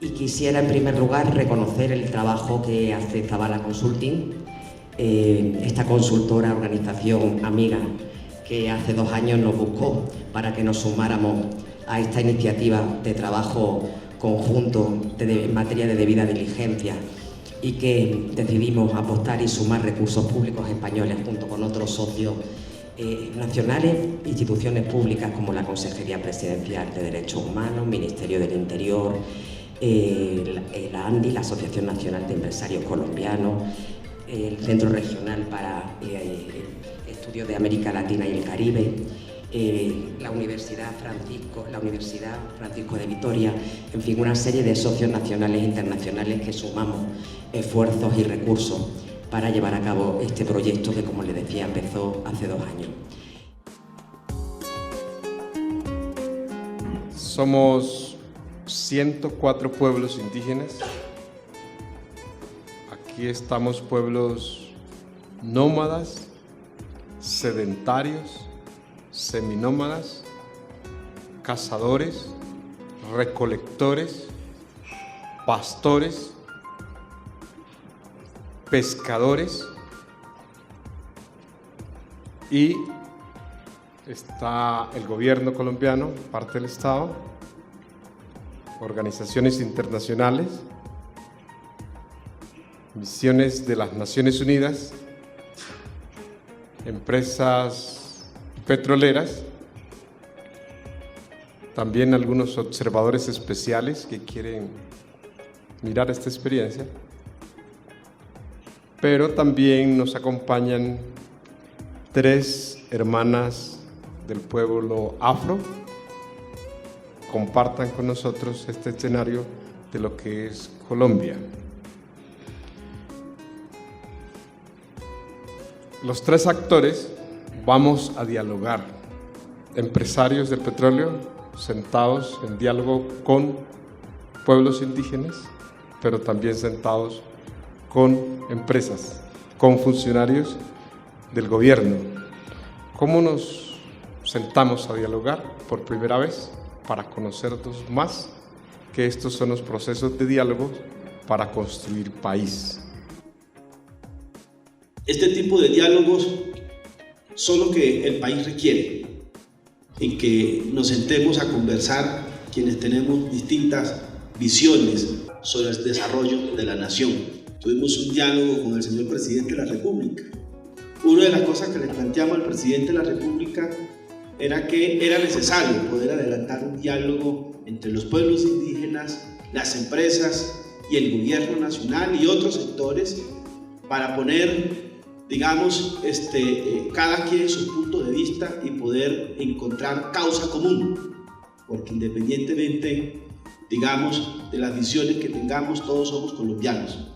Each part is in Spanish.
Y quisiera en primer lugar reconocer el trabajo que hace Zabala Consulting, esta consultora, organización amiga que hace 2 años nos buscó para que nos sumáramos a esta iniciativa de trabajo conjunto en materia de debida diligencia y que decidimos apostar y sumar recursos públicos españoles junto con otros socios nacionales, instituciones públicas como la Consejería Presidencial de Derechos Humanos, Ministerio del Interior, la ANDI, la Asociación Nacional de Empresarios Colombianos, el Centro Regional para Estudios de América Latina y el Caribe, la Universidad Francisco de Vitoria, en fin, una serie de socios nacionales e internacionales que sumamos esfuerzos y recursos para llevar a cabo este proyecto que, como les decía, empezó hace 2 años. Somos 104 pueblos indígenas. Aquí estamos pueblos nómadas, sedentarios, seminómadas, cazadores, recolectores, pastores, pescadores, y está el gobierno colombiano, parte del Estado, organizaciones internacionales, misiones de las Naciones Unidas, empresas petroleras, también algunos observadores especiales que quieren mirar esta experiencia, pero también nos acompañan 3 hermanas del pueblo afro. Compartan con nosotros este escenario de lo que es Colombia. Los 3 actores vamos a dialogar, empresarios del petróleo sentados en diálogo con pueblos indígenas, pero también sentados con empresas, con funcionarios del gobierno. ¿Cómo nos sentamos a dialogar por primera vez? Para conocernos más, que estos son los procesos de diálogo para construir país. Este tipo de diálogos son lo que el país requiere, en que nos sentemos a conversar quienes tenemos distintas visiones sobre el desarrollo de la nación. Tuvimos un diálogo con el señor presidente de la República. Una de las cosas que le planteamos al presidente de la República era que era necesario poder adelantar un diálogo entre los pueblos indígenas, las empresas y el gobierno nacional y otros sectores para poner, digamos, cada quien su punto de vista y poder encontrar causa común, porque independientemente, digamos, de las visiones que tengamos, todos somos colombianos.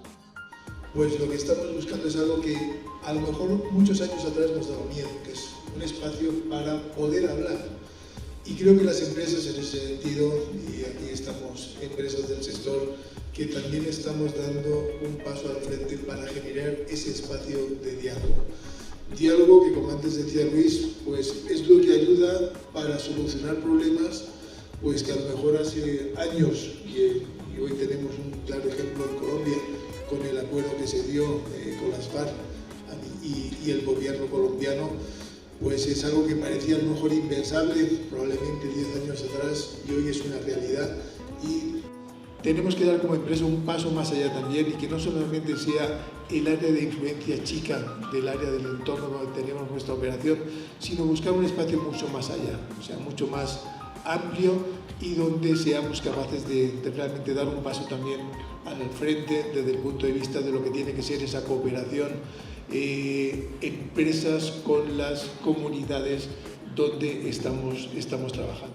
Pues lo que estamos buscando es algo que a lo mejor muchos años atrás nos daba miedo, que es un espacio para poder hablar. Y creo que las empresas en ese sentido, y aquí estamos empresas del sector, que también estamos dando un paso al frente para generar ese espacio de diálogo. Diálogo que, como antes decía Luis, pues es lo que ayuda para solucionar problemas pues que a lo mejor hace años, y hoy tenemos un claro ejemplo en Colombia, con el acuerdo que se dio con las FARC y el gobierno colombiano, pues es algo que parecía a lo mejor impensable, probablemente 10 años atrás, y hoy es una realidad. Y tenemos que dar como empresa un paso más allá también, y que no solamente sea el área de influencia chica del área del entorno donde tenemos nuestra operación, sino buscar un espacio mucho más allá, o sea, mucho más amplio, y donde seamos capaces de realmente dar un paso también al frente desde el punto de vista de lo que tiene que ser esa cooperación, empresas con las comunidades donde estamos trabajando.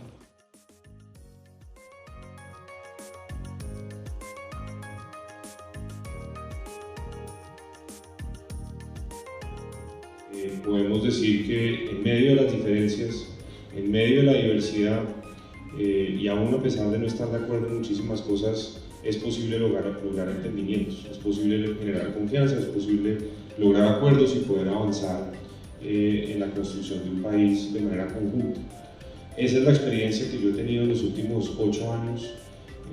podemos decir que en medio de las diferencias, en medio de la diversidad, y aún a pesar de no estar de acuerdo en muchísimas cosas, es posible lograr entendimientos, es posible generar confianza, es posible lograr acuerdos y poder avanzar en la construcción de un país de manera conjunta. Esa es la experiencia que yo he tenido en los últimos 8 años,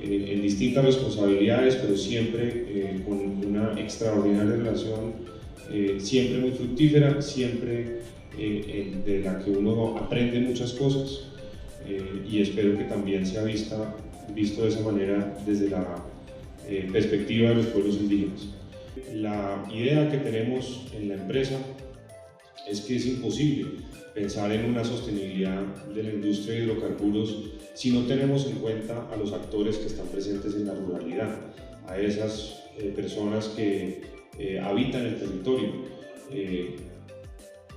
en distintas responsabilidades, pero siempre con una extraordinaria relación, siempre muy fructífera, siempre de la que uno aprende muchas cosas, y espero que también sea visto de esa manera desde la perspectiva de los pueblos indígenas. La idea que tenemos en la empresa es que es imposible pensar en una sostenibilidad de la industria de hidrocarburos si no tenemos en cuenta a los actores que están presentes en la ruralidad, a esas personas que habitan el territorio,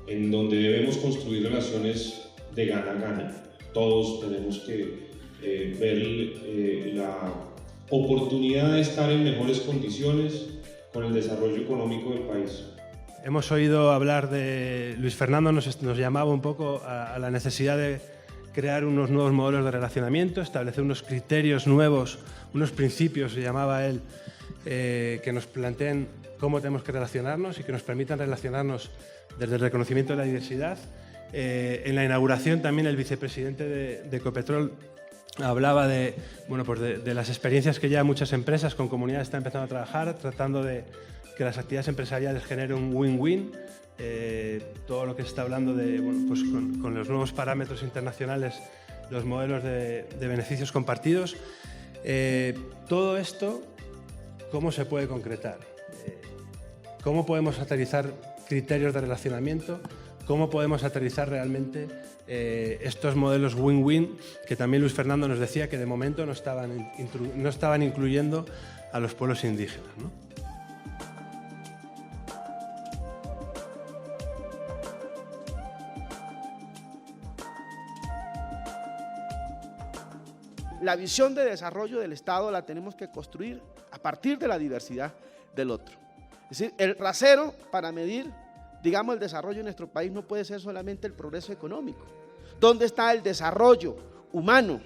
en donde debemos construir relaciones de gana-gana. Todos tenemos que ver la oportunidad de estar en mejores condiciones con el desarrollo económico del país. Hemos oído hablar de... Luis Fernando nos llamaba un poco a la necesidad de crear unos nuevos modelos de relacionamiento, establecer unos criterios nuevos, unos principios, se llamaba él, que nos planteen cómo tenemos que relacionarnos y que nos permitan relacionarnos desde el reconocimiento de la diversidad. En la inauguración también el vicepresidente de Ecopetrol hablaba de las experiencias que ya muchas empresas con comunidades están empezando a trabajar, tratando de que las actividades empresariales generen un win-win. Todo lo que se está hablando de, con los nuevos parámetros internacionales, los modelos de beneficios compartidos. Todo esto, ¿cómo se puede concretar? ¿Cómo podemos aterrizar criterios de relacionamiento? ¿Cómo podemos aterrizar realmente estos modelos win-win que también Luis Fernando nos decía que de momento no estaban incluyendo a los pueblos indígenas, ¿no? La visión de desarrollo del Estado la tenemos que construir a partir de la diversidad del otro. Es decir, el rasero para medir, digamos, el desarrollo en nuestro país no puede ser solamente el progreso económico. ¿Dónde está el desarrollo humano?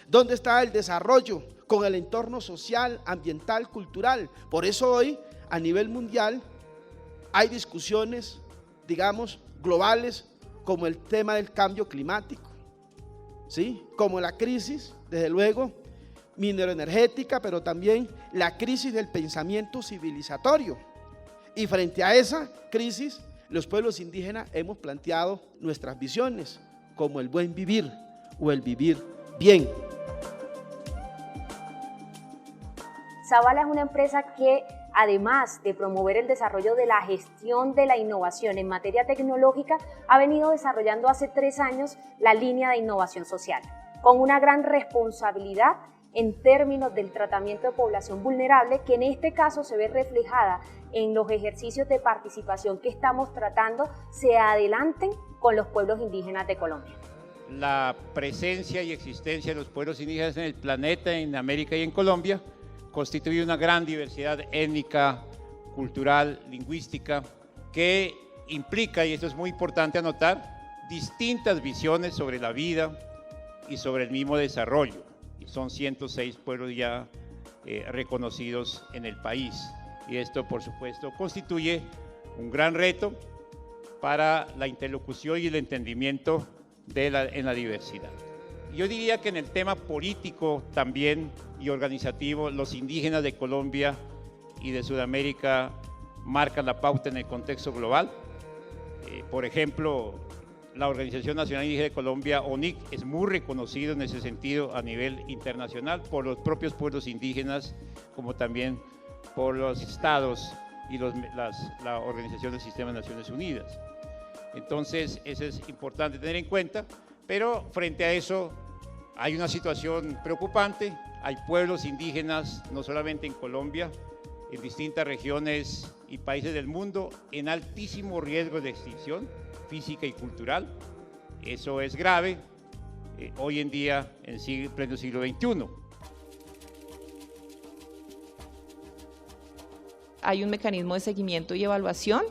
¿Dónde está el desarrollo con el entorno social, ambiental, cultural? Por eso hoy, a nivel mundial, hay discusiones, digamos, globales, como el tema del cambio climático, ¿sí? Como la crisis, desde luego, mineroenergética, pero también la crisis del pensamiento civilizatorio. Y frente a esa crisis, los pueblos indígenas hemos planteado nuestras visiones, como el buen vivir o el vivir bien. Zabala es una empresa que, además de promover el desarrollo de la gestión de la innovación en materia tecnológica, ha venido desarrollando hace 3 años la línea de innovación social, con una gran responsabilidad en términos del tratamiento de población vulnerable, que en este caso se ve reflejada en los ejercicios de participación que estamos tratando se adelanten con los pueblos indígenas de Colombia. La presencia y existencia de los pueblos indígenas en el planeta, en América y en Colombia, constituye una gran diversidad étnica, cultural, lingüística, que implica, y esto es muy importante anotar, distintas visiones sobre la vida y sobre el mismo desarrollo. Y son 106 pueblos ya reconocidos en el país. Y esto, por supuesto, constituye un gran reto para la interlocución y el entendimiento en la diversidad. Yo diría que en el tema político también y organizativo, los indígenas de Colombia y de Sudamérica marcan la pauta en el contexto global. Por ejemplo, la Organización Nacional Indígena de Colombia, ONIC, es muy reconocido en ese sentido a nivel internacional por los propios pueblos indígenas, como también por los estados y la Organización del Sistema de Naciones Unidas. Entonces, eso es importante tener en cuenta, pero frente a eso hay una situación preocupante. Hay pueblos indígenas, no solamente en Colombia, en distintas regiones y países del mundo, en altísimo riesgo de extinción física y cultural. Eso es grave hoy en día, en pleno siglo XXI. Hay un mecanismo de seguimiento y evaluación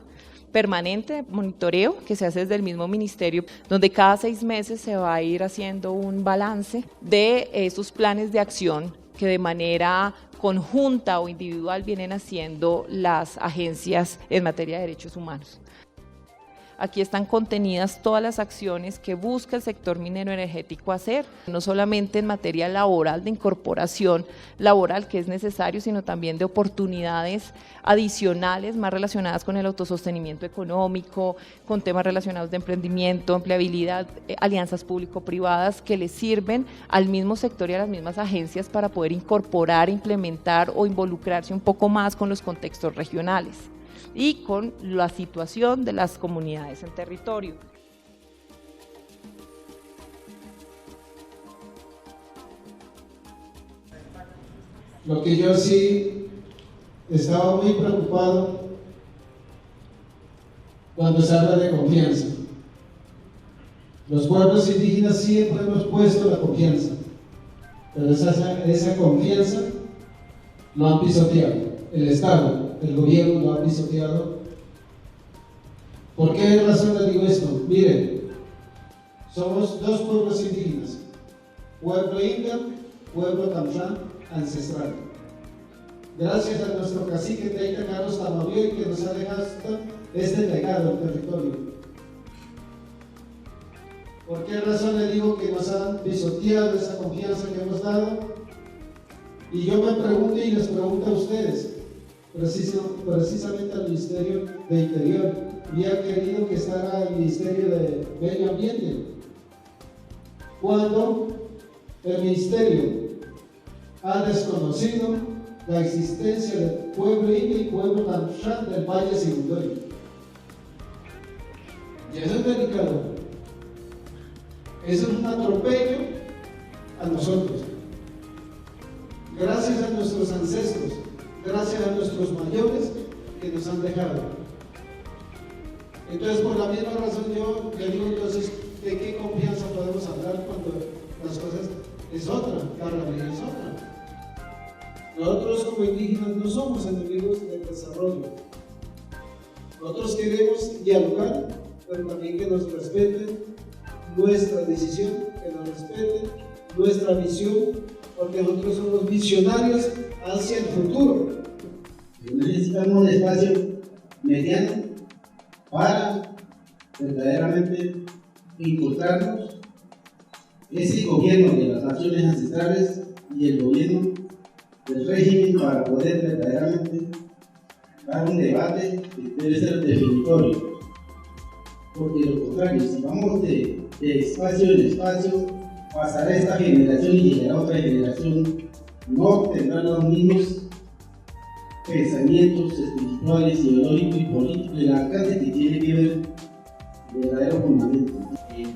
permanente, monitoreo, que se hace desde el mismo ministerio, donde cada 6 meses se va a ir haciendo un balance de esos planes de acción que de manera conjunta o individual vienen haciendo las agencias en materia de derechos humanos. Aquí están contenidas todas las acciones que busca el sector minero energético hacer, no solamente en materia laboral, de incorporación laboral que es necesario, sino también de oportunidades adicionales más relacionadas con el autosostenimiento económico, con temas relacionados de emprendimiento, empleabilidad, alianzas público-privadas que le sirven al mismo sector y a las mismas agencias para poder incorporar, implementar o involucrarse un poco más con los contextos regionales y con la situación de las comunidades en territorio. Lo que yo sí estaba muy preocupado cuando se habla de confianza. Los pueblos indígenas siempre hemos puesto la confianza, pero esa confianza lo han pisoteado. El Estado, el gobierno lo ha pisoteado. ¿Por qué razón le digo esto? Miren, somos 2 pueblos indígenas, pueblo inca, pueblo tamshán ancestral. Gracias a nuestro cacique Teita Carlos Tamavioy que nos ha dejado este legado al territorio. ¿Por qué razón le digo que nos han pisoteado esa confianza que hemos dado? Y yo me pregunto y les pregunto a ustedes, precisamente al Ministerio de Interior, y ha querido que estará el Ministerio de Medio Ambiente, cuando el Ministerio ha desconocido la existencia del pueblo inca y pueblo tamshán del Valle Sibundoy. Y eso es delicado. Eso es un atropello a nosotros. Gracias a nuestros ancestros, gracias a nuestros mayores que nos han dejado. Entonces, por la misma razón yo digo, entonces, ¿de qué confianza podemos hablar cuando las cosas es otra, la realidad es otra? Nosotros como indígenas no somos enemigos del desarrollo. Nosotros queremos dialogar, pero también que nos respeten nuestra decisión, que nos respeten nuestra visión, porque nosotros somos visionarios hacia el futuro. Necesitamos un espacio mediano para verdaderamente inculcarnos ese gobierno de las naciones ancestrales y el gobierno del régimen para poder verdaderamente dar un debate que debe ser definitorio. Porque de lo contrario, si vamos de espacio en espacio, pasará esta generación y llegará otra generación, no tendrán los mismos pensamientos espirituales, ideológicos y políticos del alcance que tiene que ver el verdadero fundamento.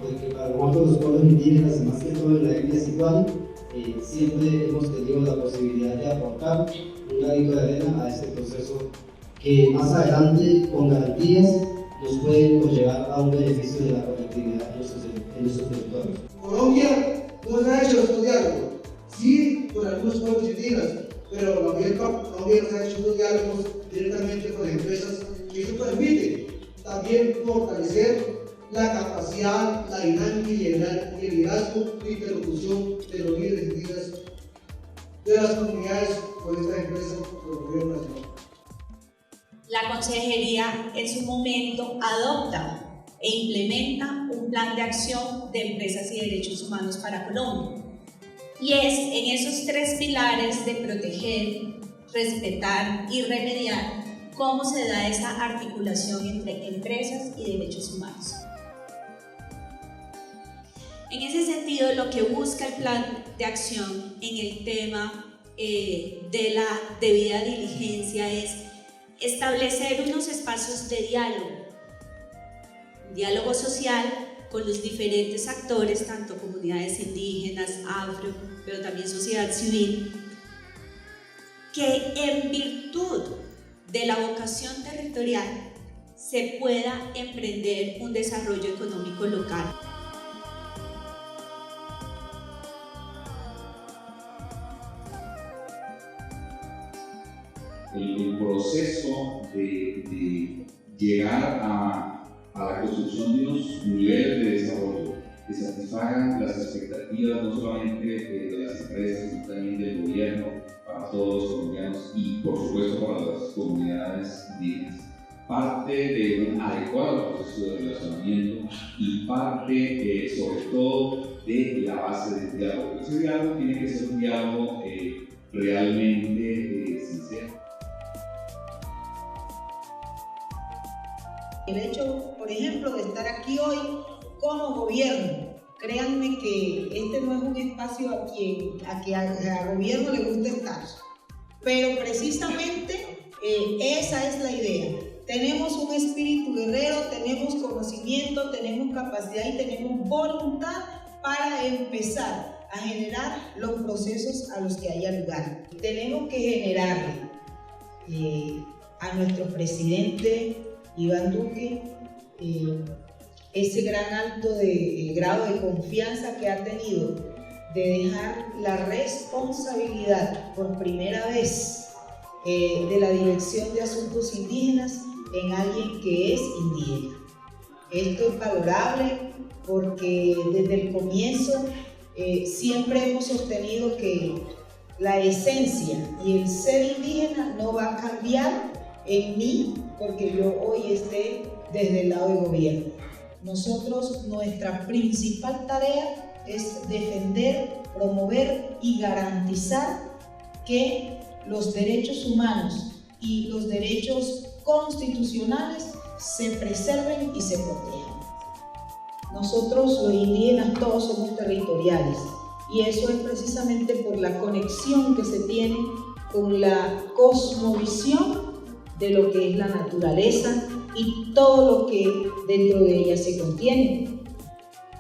Porque para nosotros los pueblos indígenas, más que todo en la etnia situada, siempre hemos tenido la posibilidad de aportar un granito de arena a este proceso que más adelante, con garantías, nos puede conllevar a un beneficio de la colectividad en nuestros territorios. Colombia nos ha hecho estudiar, sí, con algunos pueblos indígenas, pero la mayor parte Colombia nos ha hecho estos diálogos directamente con empresas y eso permite también fortalecer la capacidad, la dinámica y el liderazgo y interlocución de los líderes indígenas de las comunidades con estas empresas del gobierno nacional. La Consejería en su momento adopta e implementa un plan de acción de empresas y derechos humanos para Colombia. Y es en esos 3 pilares de proteger, respetar y remediar cómo se da esa articulación entre empresas y derechos humanos. En ese sentido, lo que busca el plan de acción en el tema de la debida diligencia es establecer unos espacios de diálogo social con los diferentes actores, tanto comunidades indígenas, afro, pero también sociedad civil, que en virtud de la vocación territorial se pueda emprender un desarrollo económico local. El proceso de llegar a la construcción de unos niveles de desarrollo que satisfagan las expectativas no solamente de las empresas, sino también del gobierno, para todos los colombianos y por supuesto para las comunidades indígenas. Parte de un adecuado proceso de relacionamiento y parte sobre todo de la base del diálogo. Ese diálogo tiene que ser un diálogo realmente sincero. El hecho, por ejemplo, de estar aquí hoy como gobierno, créanme que este no es un espacio a que al gobierno le gusta estar, pero precisamente esa es la idea. Tenemos un espíritu guerrero, tenemos conocimiento, tenemos capacidad y tenemos voluntad para empezar a generar los procesos a los que haya lugar. Tenemos que generarle a nuestro presidente Iván Duque ese gran alto grado de confianza que ha tenido de dejar la responsabilidad por primera vez de la Dirección de Asuntos Indígenas en alguien que es indígena. Esto es valorable porque desde el comienzo siempre hemos sostenido que la esencia y el ser indígena no va a cambiar en mí porque yo hoy esté desde el lado del gobierno. Nosotros, nuestra principal tarea es defender, promover y garantizar que los derechos humanos y los derechos constitucionales se preserven y se protejan. Nosotros, los indígenas, todos somos territoriales y eso es precisamente por la conexión que se tiene con la cosmovisión de lo que es la naturaleza y todo lo que dentro de ella se contiene.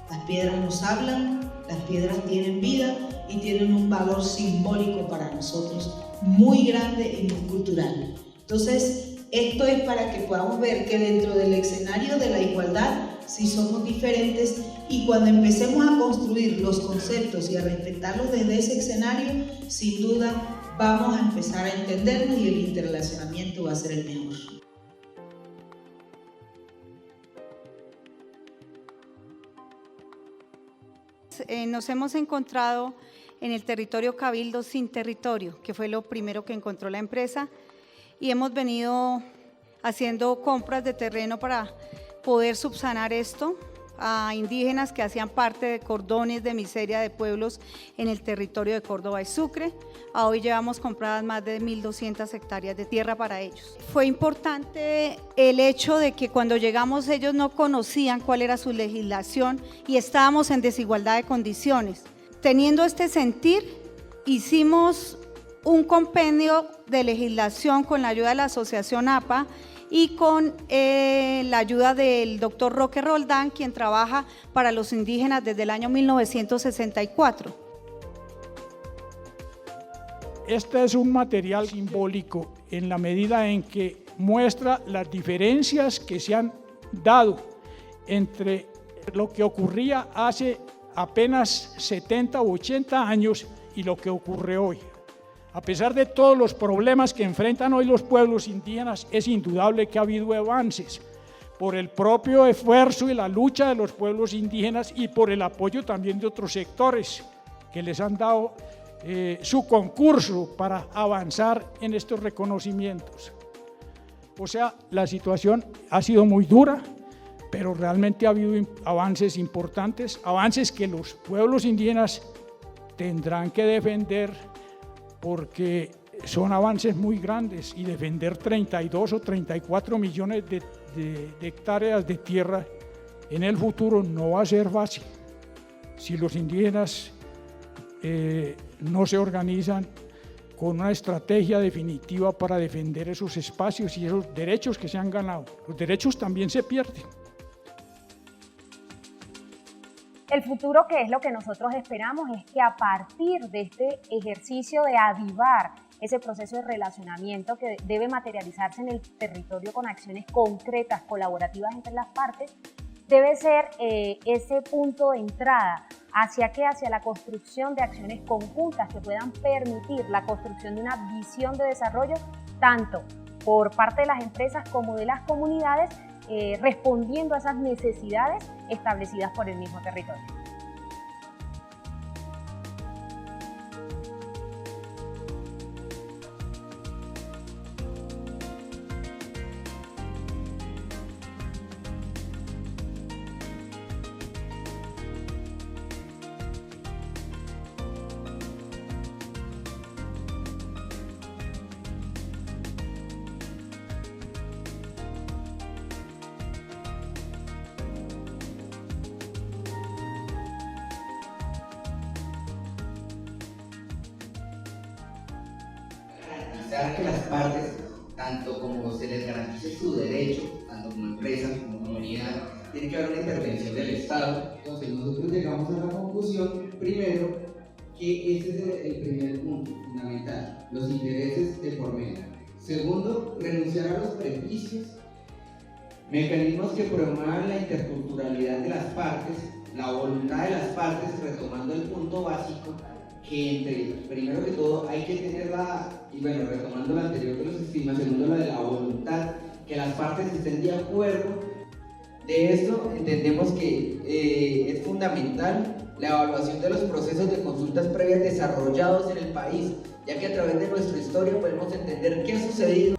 Las piedras nos hablan, las piedras tienen vida y tienen un valor simbólico para nosotros muy grande y muy cultural. Entonces, esto es para que podamos ver que dentro del escenario de la igualdad sí somos diferentes y cuando empecemos a construir los conceptos y a respetarlos desde ese escenario, sin duda vamos a empezar a entendernos y el interrelacionamiento va a ser el mejor. Nos hemos encontrado en el territorio Cabildo sin territorio, que fue lo primero que encontró la empresa, y hemos venido haciendo compras de terreno para poder subsanar esto a indígenas que hacían parte de cordones de miseria de pueblos en el territorio de Córdoba y Sucre. A hoy llevamos compradas más de 1.200 hectáreas de tierra para ellos. Fue importante el hecho de que cuando llegamos ellos no conocían cuál era su legislación y estábamos en desigualdad de condiciones. Teniendo este sentir, hicimos un compendio de legislación con la ayuda de la asociación APA y con la ayuda del doctor Roque Roldán, quien trabaja para los indígenas desde el año 1964. Este es un material simbólico en la medida en que muestra las diferencias que se han dado entre lo que ocurría hace apenas 70 u 80 años y lo que ocurre hoy. A pesar de todos los problemas que enfrentan hoy los pueblos indígenas, es indudable que ha habido avances por el propio esfuerzo y la lucha de los pueblos indígenas y por el apoyo también de otros sectores que les han dado su concurso para avanzar en estos reconocimientos. O sea, la situación ha sido muy dura, pero realmente ha habido avances importantes, avances que los pueblos indígenas tendrán que defender porque son avances muy grandes y defender 32 o 34 millones de hectáreas de tierra en el futuro no va a ser fácil. Si los indígenas no se organizan con una estrategia definitiva para defender esos espacios y esos derechos que se han ganado, los derechos también se pierden. El futuro, que es lo que nosotros esperamos, es que a partir de este ejercicio de avivar ese proceso de relacionamiento que debe materializarse en el territorio con acciones concretas, colaborativas entre las partes, debe ser ese punto de entrada. ¿Hacia qué? Hacia la construcción de acciones conjuntas que puedan permitir la construcción de una visión de desarrollo tanto por parte de las empresas como de las comunidades, respondiendo a esas necesidades establecidas por el mismo territorio. Que las partes, tanto como se les garantice su derecho, tanto como empresas como comunidad, tiene que haber una intervención del Estado. Entonces nosotros llegamos a la conclusión, primero, que ese es el primer punto fundamental, los intereses de por medio. Segundo, renunciar a los prejuicios, mecanismos que promuevan la interculturalidad de las partes, la voluntad de las partes, retomando el punto básico, que primero que todo hay que tener retomando lo anterior de los estigmas, segundo lo de la voluntad, que las partes estén de acuerdo. De esto entendemos que es fundamental la evaluación de los procesos de consultas previas desarrollados en el país, ya que a través de nuestra historia podemos entender qué ha sucedido.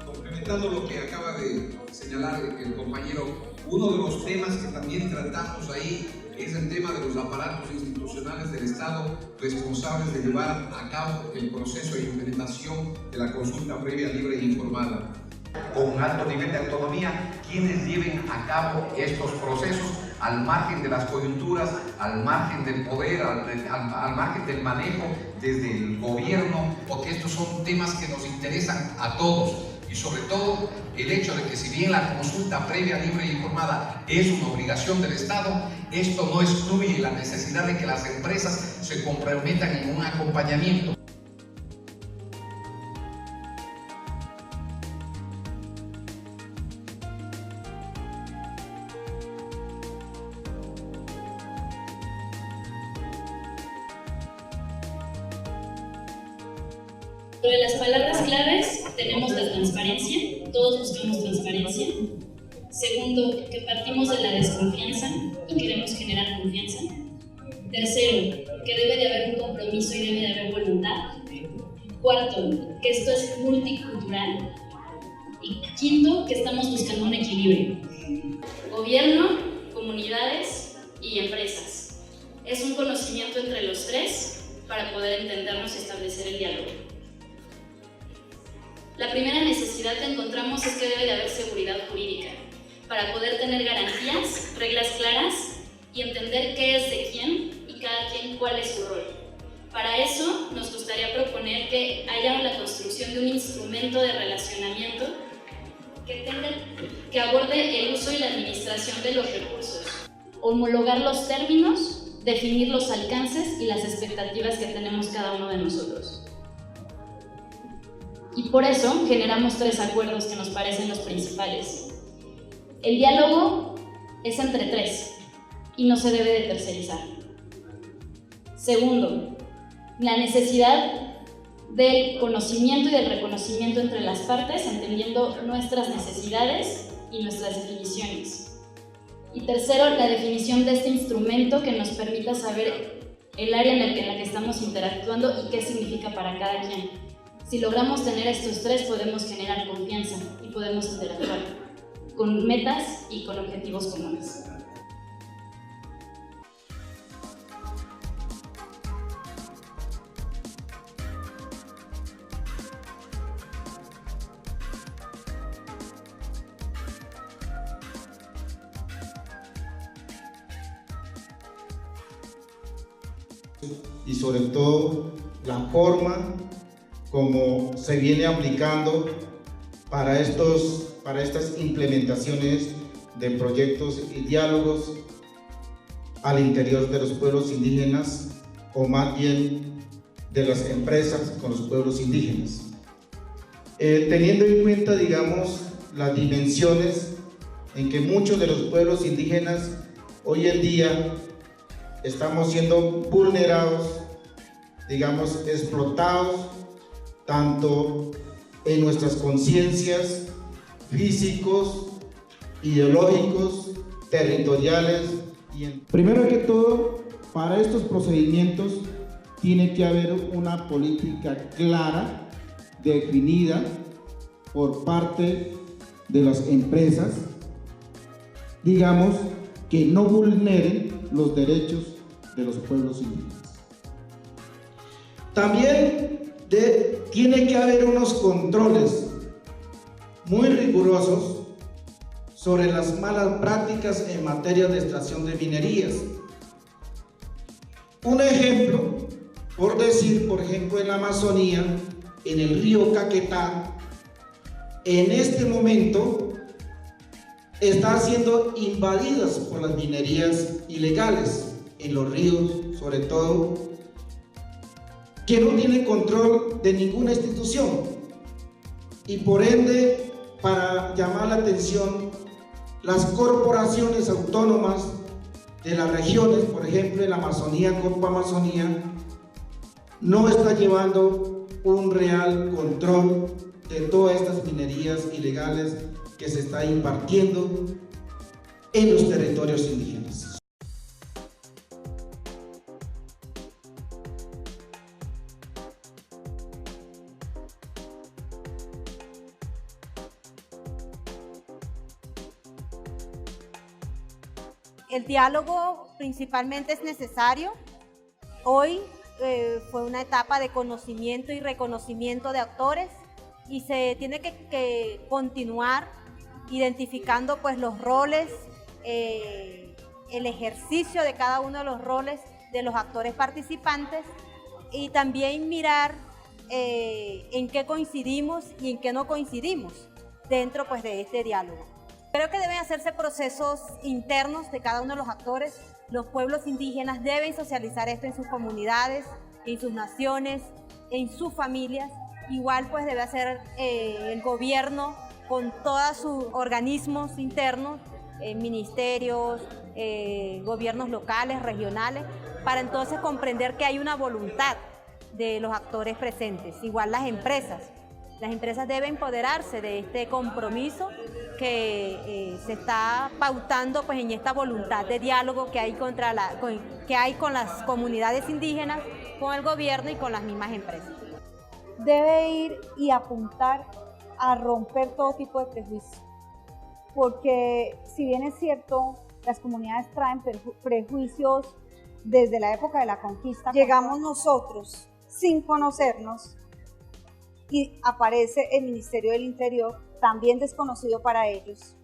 Complementando lo que acaba de señalar el compañero, uno de los temas que también tratamos ahí es el tema de los aparatos institucionales del Estado responsables de llevar a cabo el proceso de implementación de la consulta previa, libre e informada. Con un alto nivel de autonomía, quienes lleven a cabo estos procesos al margen de las coyunturas, al margen del poder, al margen del manejo desde el gobierno, porque estos son temas que nos interesan a todos. Y sobre todo el hecho de que si bien la consulta previa, libre e informada es una obligación del Estado, esto no excluye la necesidad de que las empresas se comprometan en un acompañamiento. Sobre las palabras claves tenemos la transparencia, todos buscamos transparencia. Segundo, que partimos de la desconfianza y queremos generar confianza. Tercero, que debe de haber un compromiso y debe de haber voluntad. Cuarto, que esto es multicultural. Y quinto, que estamos buscando un equilibrio. Gobierno, comunidades y empresas. Es un conocimiento entre los tres para poder entendernos y establecer el diálogo. La primera necesidad que encontramos es que debe de haber seguridad jurídica para poder tener garantías, reglas claras y entender qué es de quién y cada quien cuál es su rol. Para eso nos gustaría proponer que haya la construcción de un instrumento de relacionamiento que aborde el uso y la administración de los recursos, homologar los términos, definir los alcances y las expectativas que tenemos cada uno de nosotros. Y por eso generamos 3 acuerdos que nos parecen los principales. El diálogo es entre 3 y no se debe de tercerizar. Segundo, la necesidad del conocimiento y del reconocimiento entre las partes, entendiendo nuestras necesidades y nuestras definiciones. Y tercero, la definición de este instrumento que nos permita saber el área en la que estamos interactuando y qué significa para cada quien. Si logramos tener estos 3, podemos generar confianza y podemos interactuar con metas y con objetivos comunes. Y sobre todo la forma como se viene aplicando para estas implementaciones de proyectos y diálogos al interior de los pueblos indígenas, o más bien de las empresas con los pueblos indígenas. Teniendo en cuenta, digamos, las dimensiones en que muchos de los pueblos indígenas hoy en día estamos siendo vulnerados digamos, explotados tanto en nuestras conciencias, físicos, ideológicos, territoriales. Primero que todo, para estos procedimientos tiene que haber una política clara, definida por parte de las empresas, digamos, que no vulneren los derechos de los pueblos indígenas. También tiene que haber unos controles muy rigurosos sobre las malas prácticas en materia de extracción de minerías. Un ejemplo, por ejemplo, en la Amazonía, en el río Caquetá, en este momento están siendo invadidas por las minerías ilegales en los ríos, sobre todo, que no tienen control de ninguna institución, y por ende, para llamar la atención, las corporaciones autónomas de las regiones, por ejemplo en la Amazonía, Copa Amazonía, no está llevando un real control de todas estas minerías ilegales que se está impartiendo en los territorios indígenas. El diálogo principalmente es necesario. Hoy fue una etapa de conocimiento y reconocimiento de actores y se tiene que continuar identificando pues los roles, el ejercicio de cada uno de los roles de los actores participantes y también mirar en qué coincidimos y en qué no coincidimos dentro pues de este diálogo. Creo que deben hacerse procesos internos de cada uno de los actores. Los pueblos indígenas deben socializar esto en sus comunidades, en sus naciones, en sus familias. Igual pues debe hacer el gobierno con todos sus organismos internos, ministerios, gobiernos locales, regionales, para entonces comprender que hay una voluntad de los actores presentes. Igual las empresas deben empoderarse de este compromiso que se está pautando pues, en esta voluntad de diálogo que hay, con las comunidades indígenas, con el gobierno y con las mismas empresas. Debe ir y apuntar a romper todo tipo de prejuicios, porque si bien es cierto, las comunidades traen prejuicios desde la época de la conquista, llegamos nosotros sin conocernos y aparece el Ministerio del Interior, también desconocido para ellos.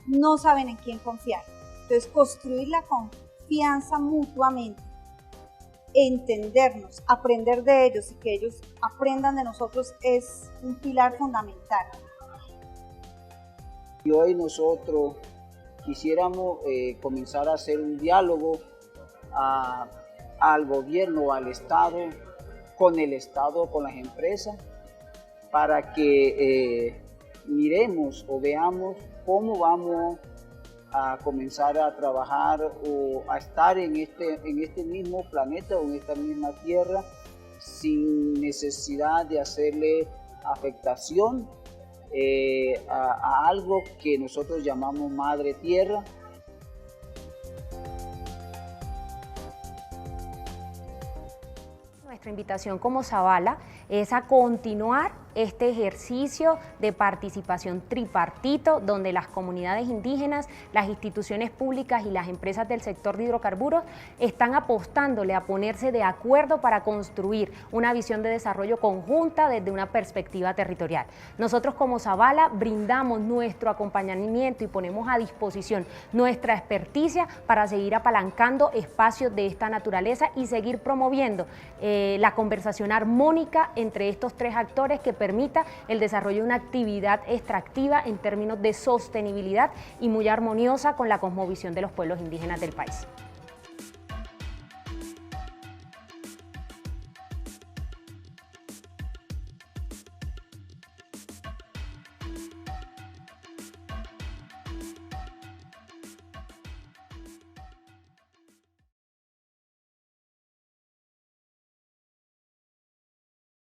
No saben en quién confiar. Entonces, construir la confianza mutuamente, entendernos, aprender de ellos y que ellos aprendan de nosotros es un pilar fundamental. Y hoy nosotros quisiéramos comenzar a hacer un diálogo al gobierno, al Estado, con el Estado, con las empresas, para que miremos o veamos cómo vamos a comenzar a trabajar o a estar en este mismo planeta o en esta misma tierra sin necesidad de hacerle afectación a algo que nosotros llamamos Madre Tierra. Nuestra invitación como Zavala es a continuar este ejercicio de participación tripartito donde las comunidades indígenas, las instituciones públicas y las empresas del sector de hidrocarburos están apostándole a ponerse de acuerdo para construir una visión de desarrollo conjunta desde una perspectiva territorial. Nosotros como Zavala brindamos nuestro acompañamiento y ponemos a disposición nuestra experticia para seguir apalancando espacios de esta naturaleza y seguir promoviendo la conversación armónica entre estos tres actores que permita el desarrollo de una actividad extractiva en términos de sostenibilidad y muy armoniosa con la cosmovisión de los pueblos indígenas del país.